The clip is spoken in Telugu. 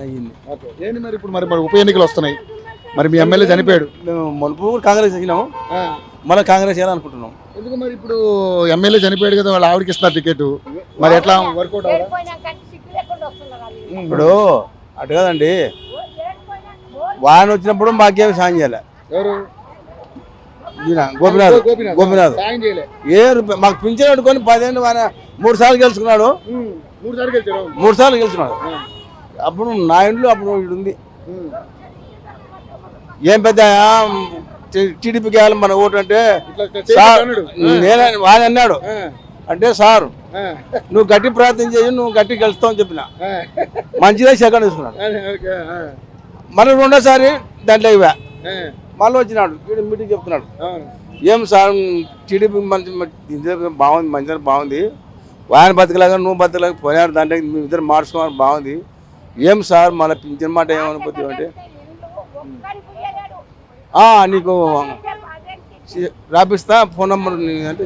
అయ్యింది. ఏంటి మరి ఇప్పుడు మరి ఉప ఎన్నికలు వస్తున్నాయి, మరి మీ ఎమ్మెల్యే చనిపోయాడు, మేము మునుపు కూడా కాంగ్రెస్ వేసినాము, మళ్ళీ కాంగ్రెస్ చేయాలనుకుంటున్నాం. ఎందుకు మరి ఇప్పుడు ఎమ్మెల్యే చనిపోయాడు కదా, వాళ్ళ ఆవిడకి ఇస్తున్నారు టికెట్, మరి ఎట్లా వర్కౌట్ అవ్వదా? ఇప్పుడు అటు కదండి, వాన వచ్చినప్పుడు మాకేమి సాయం చేయలే. ఎవరు? ఈయన గోపినాథ్ సాయం చేయలే. ఏ రూపాయి మాకు పింఛన్ పెట్టుకొని 10 ఏళ్ళు ఆయన 3 సార్లు గెలుచుకున్నాడు. 3 సార్లు గెలిచారు. 3 సార్లు గెలుచుకున్నాడు. అప్పుడు నా ఇంట్లో అప్పుడు ఇటు ఉంది. ఏం పెద్ద టీడీపీకి వేయాలి మన ఓటు అంటే సార్ నేనే ఆయన అన్నాడు. అంటే సార్ నువ్వు గట్టి ప్రార్థన చేయి, నువ్వు గట్టి గెలుస్తావు అని చెప్పిన. మంచిగా సెకండ్ తీసుకున్నాడు. మళ్ళీ రెండోసారి దాంట్లో ఇవా మళ్ళీ వచ్చినాడు, వీడు మీటింగ్ చెప్తున్నాడు. ఏం సార్ టీడీపీ మంచి బాగుంది, మంచిగా బాగుంది, ఆయన బతకలేక నువ్వు బతకలేక పోయాడు, దాంట్లో మీ ఇద్దరు మార్చుకోవాలి బాగుంది. ఏం సార్ మళ్ళీ పింఛన్ మాట ఏమనుకోవచ్చు అంటే నీకు రాపిస్తా ఫోన్ నంబర్ అంటే